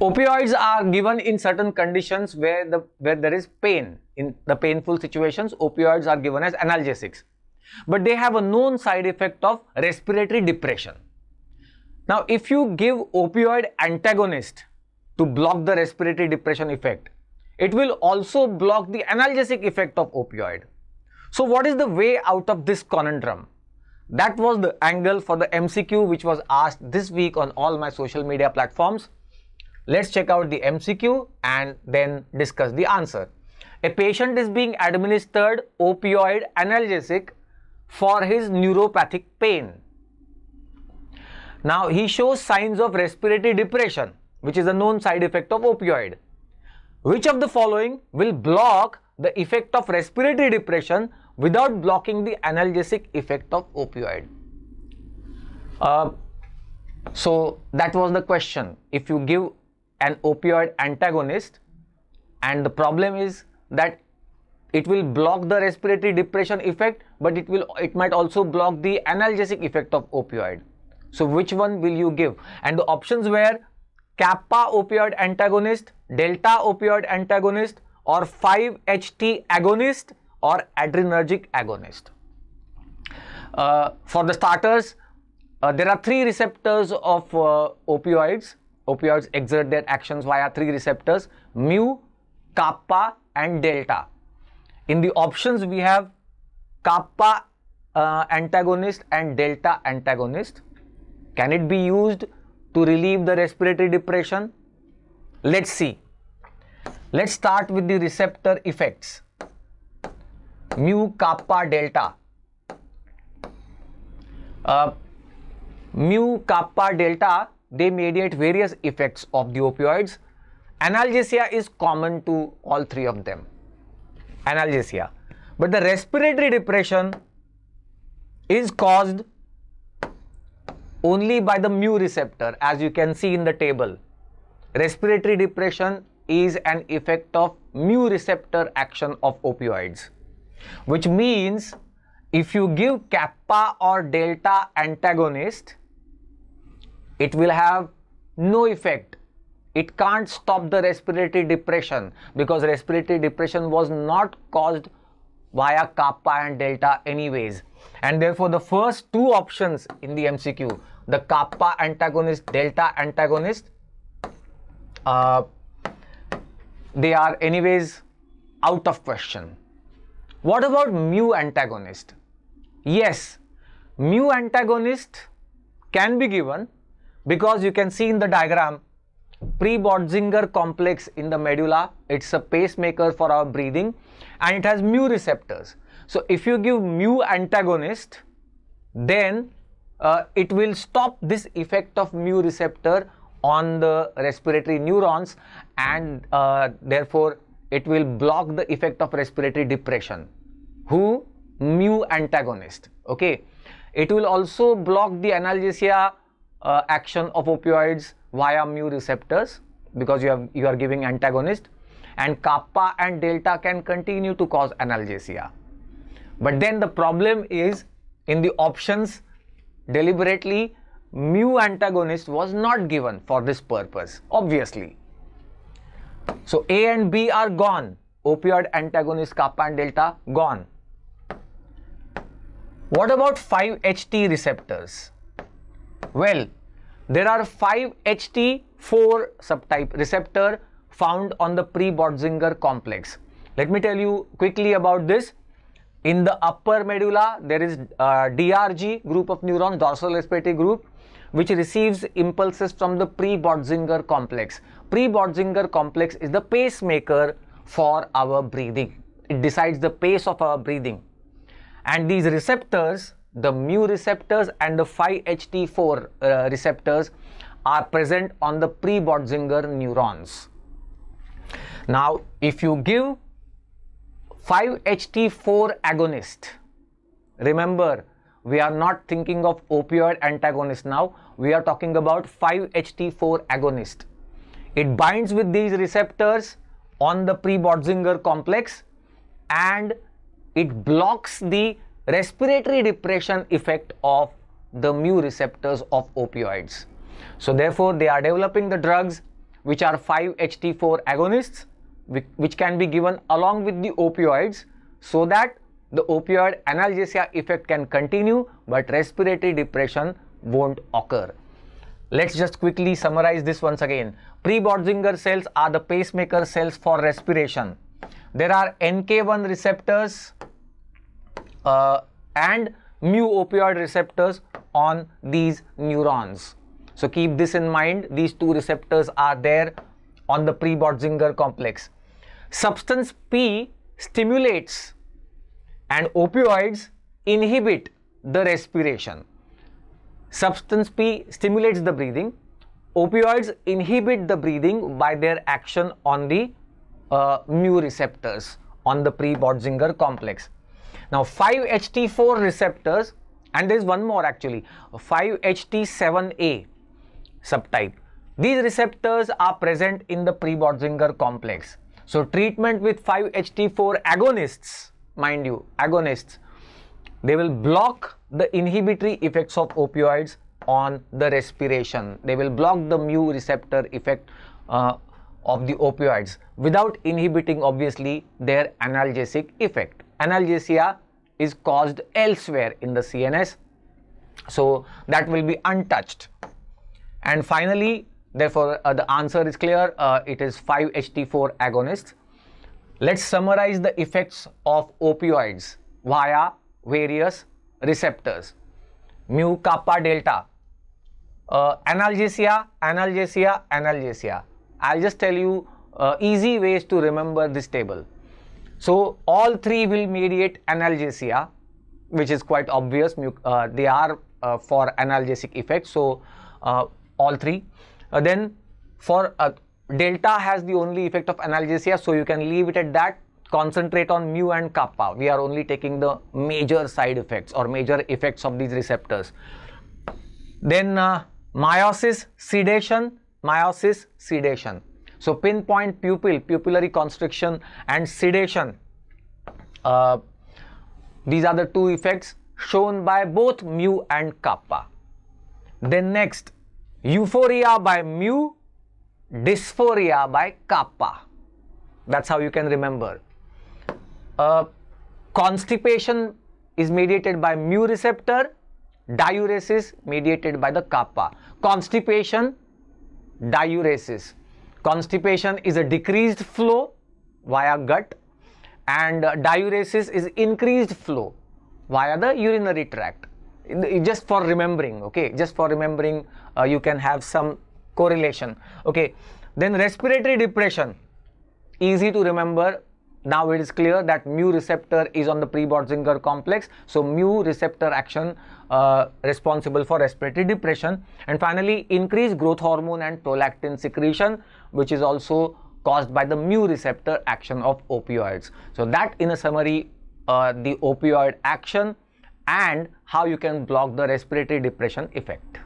Opioids are given in certain conditions where there is pain. In the painful situations, opioids are given as analgesics. But they have a known side effect of respiratory depression. Now, if you give opioid antagonist to block the respiratory depression effect, it will also block the analgesic effect of opioid. So what is the way out of this conundrum? That was the angle for the MCQ which was asked this week on all my social media platforms. Let's check out the MCQ and then discuss the answer. A patient is being administered opioid analgesic for his neuropathic pain. Now he shows signs of respiratory depression, which is a known side effect of opioid. Which of the following will block the effect of respiratory depression without blocking the analgesic effect of opioid? So that was the question. If you give an opioid antagonist, and the problem is that it will block the respiratory depression effect, but it might also block the analgesic effect of opioid. So which one will you give? And the options were kappa opioid antagonist, delta opioid antagonist, or 5-HT agonist, or adrenergic agonist. For the starters, there are three receptors of opioids. Opioids exert their actions via three receptors: mu, kappa, and delta. In the options, we have kappa antagonist and delta antagonist. Can it be used to relieve the respiratory depression? Let's see. Let's start with the receptor effects. Mu, kappa, delta. Mu, kappa, delta, they mediate various effects of the opioids. Analgesia is common to all three of them. Analgesia. But the respiratory depression is caused only by the mu receptor, as you can see in the table. Respiratory depression is an effect of mu receptor action of opioids, which means if you give kappa or delta antagonist, it will have no effect. It can't stop the respiratory depression because respiratory depression was not caused via kappa and delta anyways. And therefore, the first two options in the MCQ, the kappa antagonist, delta antagonist, they are anyways out of question. What about mu antagonist? Yes, mu antagonist can be given because you can see in the diagram, pre-Botzinger complex in the medulla, it's a pacemaker for our breathing, and it has mu receptors. So if you give mu antagonist, then it will stop this effect of mu receptor on the respiratory neurons, and therefore it will block the effect of respiratory depression. Who? Mu antagonist. Okay. It will also block the analgesia action of opioids via mu receptors because you are giving antagonist, and kappa and delta can continue to cause analgesia. But then the problem is in the options, deliberately mu antagonist was not given for this purpose, obviously. So A and B are gone. Opioid antagonist, kappa and delta, gone. What about 5-HT receptors? Well, there are 5-HT4 subtype receptor found on the pre-Botzinger complex. Let me tell you quickly about this. In the upper medulla, there is DRG group of neurons, dorsal respiratory group, which receives impulses from the pre-Botzinger complex. Pre-Botzinger complex is the pacemaker for our breathing. It decides the pace of our breathing. And these receptors, the mu receptors and the 5-HT4 receptors, are present on the pre-Botzinger neurons. Now, if you give 5-HT4 agonist, remember, we are not thinking of opioid antagonist now, we are talking about 5-HT4 agonist. It binds with these receptors on the pre-Botzinger complex and it blocks the respiratory depression effect of the mu receptors of opioids. So therefore, they are developing the drugs which are 5-HT4 agonists, which can be given along with the opioids, so that the opioid analgesia effect can continue, but respiratory depression won't occur. Let's just quickly summarize this once again. Pre-Bodzinger cells are the pacemaker cells for respiration. There are NK1 receptors and mu opioid receptors on these neurons. So keep this in mind. These two receptors are there on the pre-Bodzinger complex. Substance P stimulates and opioids inhibit the respiration. Substance P stimulates the breathing. Opioids inhibit the breathing by their action on the mu receptors on the pre-Bodzinger complex. Now 5-HT4 receptors, and there is one more actually, 5-HT7A subtype. These receptors are present in the pre-Bodzinger complex. So treatment with 5-HT4 agonists, mind you, agonists, they will block the inhibitory effects of opioids on the respiration. They will block the mu receptor effect of the opioids without inhibiting obviously their analgesic effect. Analgesia is caused elsewhere in the CNS, so that will be untouched. And finally, therefore, the answer is clear. It is 5-HT4 agonists. Let's summarize the effects of opioids via various receptors. Mu, kappa, delta. Analgesia, analgesia, analgesia. I'll just tell you easy ways to remember this table. So all three will mediate analgesia, which is quite obvious. They are for analgesic effects. So all three. Then for delta has the only effect of analgesia, so you can leave it at that. Concentrate on mu and kappa. We are only taking the major side effects or major effects of these receptors. Then meiosis, sedation, meiosis, sedation. So pinpoint pupil, pupillary constriction and sedation. These are the two effects shown by both mu and kappa. Then next, euphoria by mu, dysphoria by kappa. That's how you can remember. Constipation is mediated by mu receptor, diuresis mediated by the kappa. Constipation, diuresis. Constipation is a decreased flow via gut, and diuresis is increased flow via the urinary tract. Just for remembering, okay, just for remembering, you can have some correlation. Okay, then respiratory depression, easy to remember. Now it is clear that mu receptor is on the pre-Bodzinger complex, so mu receptor action responsible for respiratory depression. And finally, increased growth hormone and prolactin secretion, which is also caused by the mu receptor action of opioids. So that, in a summary, the opioid action and how you can block the respiratory depression effect.